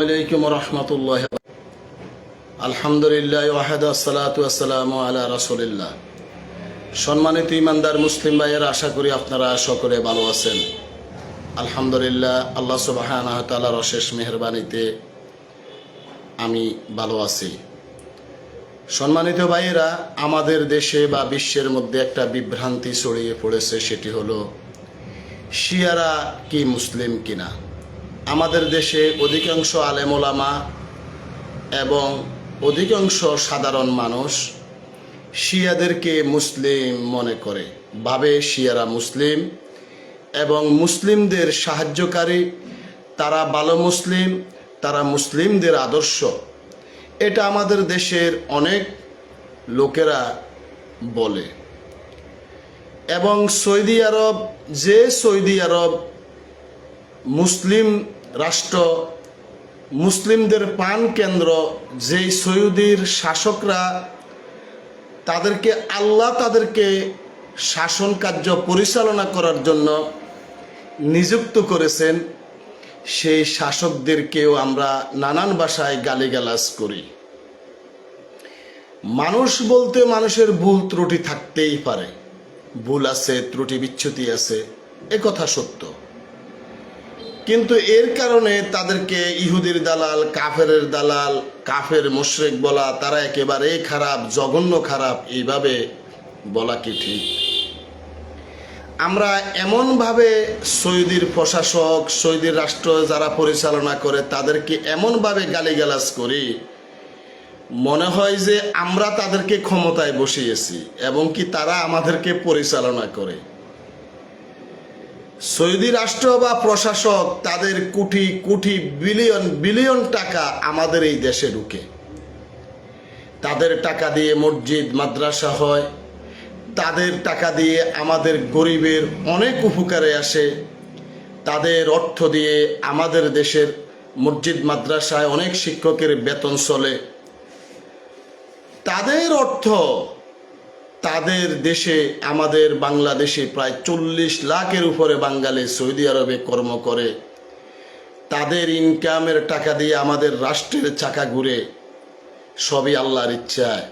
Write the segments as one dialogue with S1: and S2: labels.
S1: আলাইকুম রহমতুল্লাহ। আলহামদুলিল্লাহ ওয়াহদা সালাতু ওয়াসসালামু আলা রাসূলিল্লাহ। সম্মানিত ইমানদার মুসলিম ভাইয়েরা, আশা করি আপনারা সকলে ভালো আছেন। আলহামদুলিল্লাহ, আল্লাহ সুবহানাহু ওয়া তাআলার অশেষ মেহেরবানিতে আমি ভালো আছি। সম্মানিত ভাইয়েরা, আমাদের দেশে বা বিশ্বের মধ্যে একটা বিভ্রান্তি ছড়িয়ে পড়েছে, সেটি হলো শিয়ারা কি মুসলিম কিনা। আমাদের দেশে অধিকাংশ আলেম ওলামা এবং অধিকাংশ সাধারণ মানুষ শিয়াদেরকে মুসলিম মনে করে, ভাবে শিয়ারা মুসলিম এবং মুসলিমদের সাহায্যকারী, তারা ভালো মুসলিম, তারা মুসলিমদের আদর্শ। এটা আমাদের দেশের অনেক লোকেরা বলে। এবং সৌদি আরব মুসলিম রাষ্ট্র, মুসলিমদের প্রাণ কেন্দ্র, যেই সৌদির শাসকরা তাদেরকে শাসন কার্য পরিচালনা করার জন্য নিযুক্ত করেছেন, সেই শাসকদেরকেও আমরা নানান ভাষায় গালিগালাজ করি। মানুষ বলতে মানুষের ভুল ত্রুটি থাকতেই পারে, ভুল আছে, ত্রুটি বিচ্যুতি আছে, এ কথা সত্য। কিন্তু এর কারণে তাদেরকে ইহুদির দালাল, কাফেরের দালাল, কাফের মুশরিক বলা, তারা একেবারে খারাপ, জঘন্য খারাপ, এইভাবে বলা কি ঠিক? আমরা এমনভাবে সৌদির প্রশাসক, সৌদির রাষ্ট্র যারা পরিচালনা করে, তাদেরকে এমনভাবে গালিগালাজ করি, মনে হয় যে আমরা তাদেরকে ক্ষমতায় বসিয়েছি এবং কি তারা আমাদেরকে পরিচালনা করে। সৌদি রাষ্ট্র বা প্রশাসক তাদের কোটি কোটি বিলিয়ন বিলিয়ন টাকা আমাদের এই দেশে ঢুকে, তাদের টাকা দিয়ে মসজিদ মাদ্রাসা হয়, তাদের টাকা দিয়ে আমাদের গরিবের অনেক উপকারে আসে, তাদের অর্থ দিয়ে আমাদের দেশের মসজিদ মাদ্রাসায় অনেক শিক্ষকের বেতন চলে। তাদের অর্থ তাদের দেশে, আমাদের বাংলাদেশে প্রায় 40 লাখের উপরে বাঙালি সৌদি আরবে কর্ম করে, তাদের ইনকামের টাকা দিয়ে আমাদের রাষ্ট্রের চাকা ঘুরে, সবই আল্লাহর ইচ্ছায়।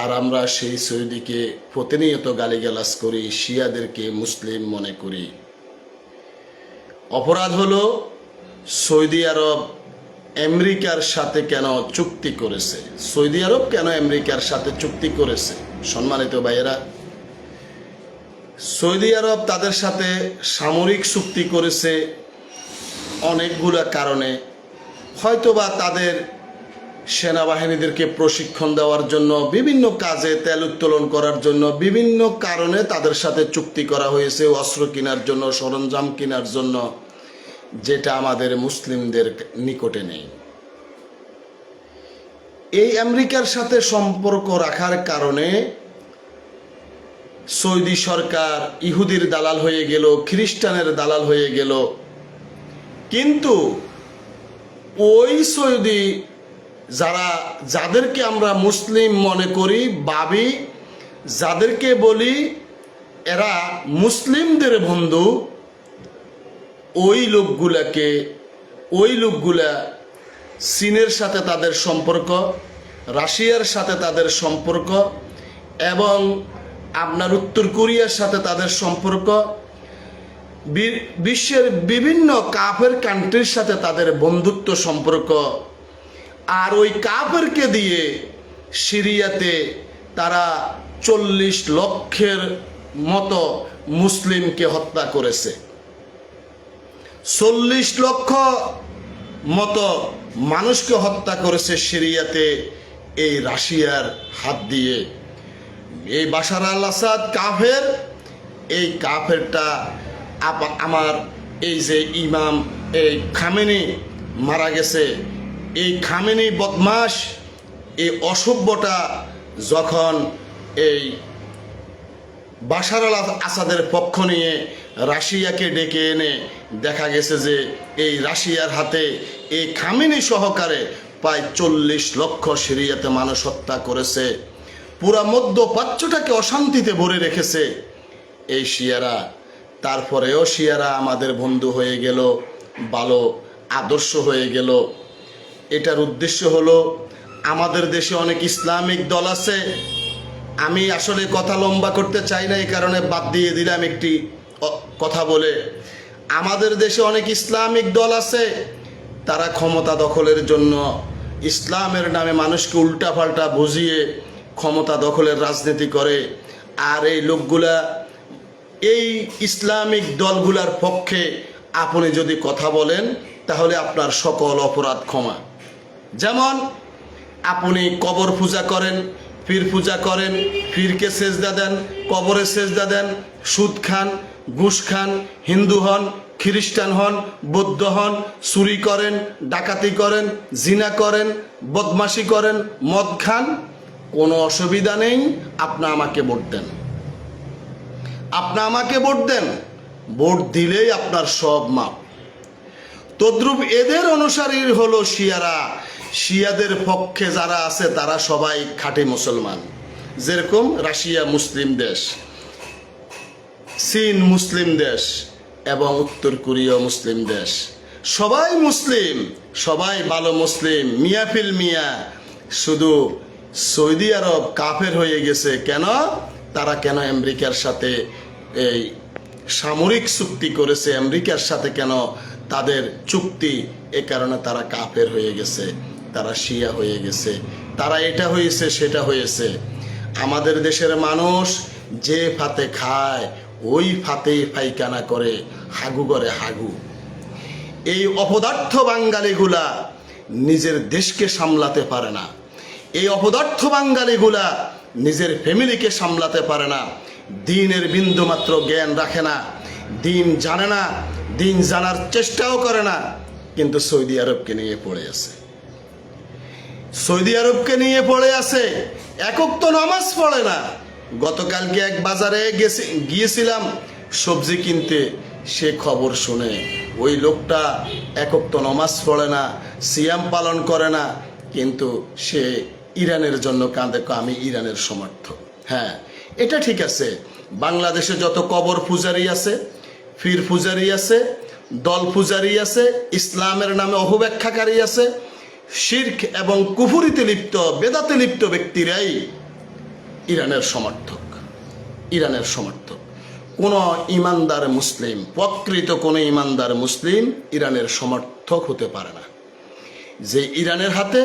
S1: আর আমরা সেই সৌদিকে প্রতিনিয়ত গালিগালাজ করি, শিয়াদেরকে মুসলিম মনে করি। অপরাধ হলো সৌদি আরব আমেরিকার সাথে কেন চুক্তি করেছে? সৌদি আরব কেন আমেরিকার সাথে চুক্তি করেছে? সম্মানিত ভাইয়েরা, সৌদি আরব তাদের সাথে সামরিক চুক্তি করেছে অনেকগুলো কারণে। হয়তোবা তাদের সেনাবাহিনীদেরকে প্রশিক্ষণ দেওয়ার জন্য, বিভিন্ন কাজে তেল উত্তোলন করার জন্য, বিভিন্ন কারণে তাদের সাথে চুক্তি করা হয়েছে, অস্ত্র কেনার জন্য, সরঞ্জাম কেনার জন্য, যেটা আমাদের মুসলিমদের নিকটে নেই। এই আমেরিকার সাথে সম্পর্ক রাখার কারণে সৌদি সরকার ইহুদির দালাল হয়ে গেল, খ্রিস্টানের দালাল হয়ে গেল। কিন্তু ওই সৌদি যাদেরকে আমরা মুসলিম মনে করি, ভাবি, যাদেরকে বলি এরা মুসলিমদের বন্ধু, ওই লোকগুলা চীনের সাথে তাদের সম্পর্ক, রাশিয়ার সাথে তাদের সম্পর্ক, এবং আপনার উত্তর কোরিয়ার সাথে তাদের সম্পর্ক, বিশ্বের বিভিন্ন কাফের কান্ট্রির সাথে তাদের বন্ধুত্ব সম্পর্ক। আর ওই কাফেরকে দিয়ে সিরিয়াতে তারা 40 লক্ষের মতো মুসলিমকে হত্যা করেছে। 40 লক্ষ মতো মানুষকে হত্যা করেছে সিরিয়াতে এই রাশিয়ার হাত দিয়ে। এই বাশার আল আসাদ কাফের, এই কাফেরটা আমার এই যে ইমাম এই খামেনি মারা গেছে, এই খামেনি বদমাশ, এই অসভ্যটা যখন এই বাশার আল আসাদের পক্ষ নিয়ে রাশিয়াকে ডেকে এনে দেখা গেছে যে এই রাশিয়ার হাতে এই খামেনি সহকারে প্রায় 40 লক্ষ সিরিয়াতে মানুষ হত্যা করেছে, পুরা মধ্যপ্রাচ্যটাকে অশান্তিতে ভরে রেখেছে এই শিয়ারা। তারপরেও শিয়ারা আমাদের বন্ধু হয়ে গেল, ভালো আদর্শ হয়ে গেল। এটার উদ্দেশ্য হলো আমাদের দেশে অনেক ইসলামিক দল আছে। আমি আসলে কথা লম্বা করতে চাই না, এই কারণে বাদ দিয়ে দিলাম একটি কথা বলে। আমাদের দেশে অনেক ইসলামিক দল আছে, তারা ক্ষমতা দখলের জন্য ইসলামের নামে মানুষকে উল্টাপাল্টা বুঝিয়ে ক্ষমতা দখলের রাজনীতি করে। আর এই লোকগুলা এই ইসলামিক দলগুলার পক্ষে আপনি যদি কথা বলেন তাহলে আপনার সকল অপরাধ ক্ষমা। যেমন আপনি কবর পূজা করেন, পীর পূজা করেন, পীরকে সেজদা দেন, কবরে সেজদা দেন, সুদ খান, ঘুষ খান, হিন্দু হন, খ্রিস্টান হন, বৌদ্ধ হন, চুরি করেন, ডাকাতি করেন, জিনা করেন, বদমাশি করেন, মদ খান, কোনো অসুবিধা নেই। আপনি আমাকে ভোট দেন, আপনি আমাকে ভোট দেন, ভোট দিলেই আপনার সব মাপ। তদ্রূপ এদের অনুসারী হলো শিয়ারা। শিয়াদের পক্ষে যারা আছে তারা সবাই খাঁটি মুসলমান। যেরকম রাশিয়া মুসলিম দেশ, চীন মুসলিম দেশ এবং উত্তর কোরিয়া মুসলিম দেশ, সবাই মুসলিম, সবাই ভালো মুসলিম, মিয়াফিল মিয়া। শুধু সৌদি আরব কাফের হয়ে গেছে কেন? তারা কেন আমেরিকার সাথে এই সামরিক চুক্তি করেছে, আমেরিকার সাথে কেন তাদের চুক্তি, এ কারণে তারা কাফের হয়ে গেছে, তারা শিয়া হয়ে গেছে, তারা এটা হয়েছে সেটা হয়েছে। আমাদের দেশের মানুষ যে ফাতে খায় ওই ফাতেই পায়খানা করে, হাগু করে হাগু। এই অপদার্থ বাঙালিগুলা নিজের দেশকে সামলাতে পারে না, এই অপদার্থ বাঙালিগুলা নিজের ফ্যামিলিকে সামলাতে পারে না, দিনের বিন্দুমাত্র জ্ঞান রাখে না, দিন জানে না, দিন জানার চেষ্টাও করে না, কিন্তু সৌদি আরবকে নিয়ে পড়ে আছে, সৌদি আরবকে নিয়ে পড়ে আছে। একক তো নামাজ পড়ে না। গতকালকে এক বাজারে গিয়েছিলাম সবজি কিনতে, সে খবর শুনে ওই লোকটা একক তো নামাজ পড়ে না, সিয়াম পালন করে না, কিন্তু সে ইরানের জন্য কাঁদে, আমি ইরানের সমর্থক। হ্যাঁ, এটা ঠিক আছে। বাংলাদেশে যত কবর পূজারি আছে, পীর পূজারি আছে, দল পূজারি আছে, ইসলামের নামে অপব্যাখ্যাকারী আছে, শিরক এবং কুফরিতে লিপ্ত, বেদাতে লিপ্ত ব্যক্তিরাই ইরানের সমর্থক, ইরানের সমর্থক। কোনো ইমানদার মুসলিম, প্রকৃত কোনো ইমানদার মুসলিম ইরানের সমর্থক হতে পারে না। যে ইরানের হাতে,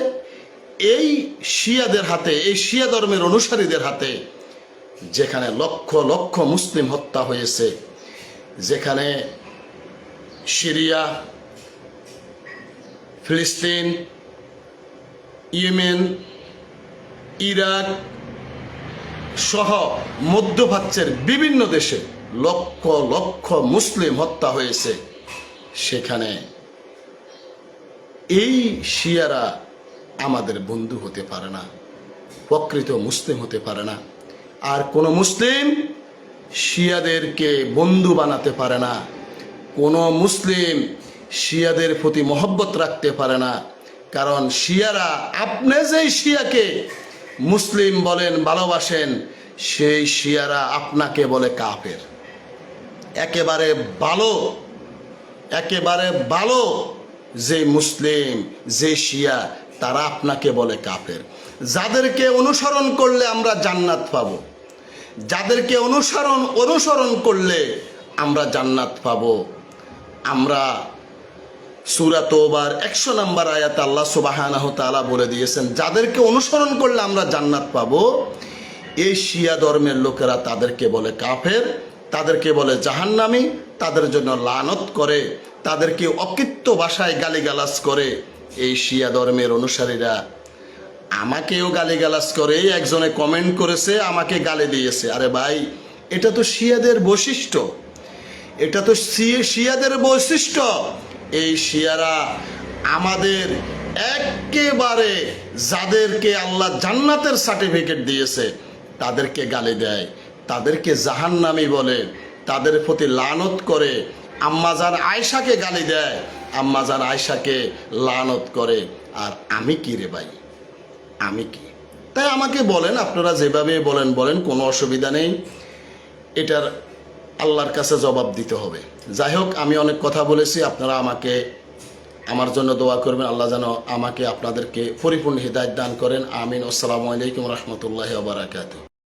S1: এই শিয়াদের হাতে, এই শিয়া ধর্মের অনুসারীদের হাতে, যেখানে লক্ষ লক্ষ মুসলিম হত্যা হয়েছে, যেখানে সিরিয়া, ফিলিস্তিন, ইয়েমেন, ইরাক সহ মধ্যপ্রাচ্যের বিভিন্ন দেশে লক্ষ লক্ষ মুসলিম হত্যা হয়েছে, সেখানে এই শিয়ারা আমাদের বন্ধু হতে পারে না, প্রকৃত মুসলিম হতে পারে না। আর কোনো মুসলিম শিয়াদেরকে বন্ধু বানাতে পারে না, কোনো মুসলিম শিয়াদের প্রতি মহব্বত রাখতে পারে না। কারণ শিয়ারা, আপনি যেই শিয়াকে মুসলিম বলেন, ভালোবাসেন, সেই শিয়ারা আপনাকে বলে কাফের। একেবারে ভালো, একেবারে ভালো যে মুসলিম, যে শিয়া, তারা আপনাকে বলে কাফের। যাদেরকে অনুসরণ করলে আমরা জান্নাত পাবো, যাদেরকে অনুসরণ করলে আমরা জান্নাত পাবো। আমরা সূরা তওবার 100 নম্বর আয়াত আল্লাহ সুবহানাহু ওয়া তাআলা বলে দিয়েছেন, যাদেরকে অনুসরণ করলে আমরা জান্নাত পাবো। এই শিয়া ধর্মের লোকেরা তাদেরকে বলে কাফের, তাদেরকে বলে জাহান্নামী, তাদের জন্য লানত করে, তাদেরকে অকৃত্য ভাষায় গালিগালাজ করে। এই শিয়া ধর্মের অনুসারীরা আমাকেও গালিগালাজ করে। একজনে কমেন্ট করেছে, আমাকে গালি দিয়েছে। আরে ভাই, এটা তো শিয়াদের বৈশিষ্ট্য, এটা তো শিয়াদের বৈশিষ্ট্য। এই শিয়ারা আমাদের একেবারে, যাদেরকে আল্লাহ জান্নাতের সার্টিফিকেট দিয়েছে, তাদেরকে গালি দেয়, তাদেরকে জাহান্নামী বলে, তাদের প্রতি লানত করে। আম্মাজান আয়েশাকে গালি দেয়, আম্মাজান আয়েশাকে লানত করে। আর আমি কি রে ভাই, আমি কি? তাই আমাকে বলেন, আপনারা যেভাবে বলেন, কোনো অসুবিধা নেই। এটার আল্লাহর কাছে জবাব দিতে হবে। যাই হোক, আমি অনেক কথা বলেছি, আপনারা আমাকে আমার জন্য দোয়া করবেন। আল্লাহ যেন আমাকে আপনাদেরকে পরিপূর্ণ হিদায়াত দান করেন। আমিন। আসসালামু আলাইকুম রহমতুল্লাহি ওয়া বারাকাতুহু।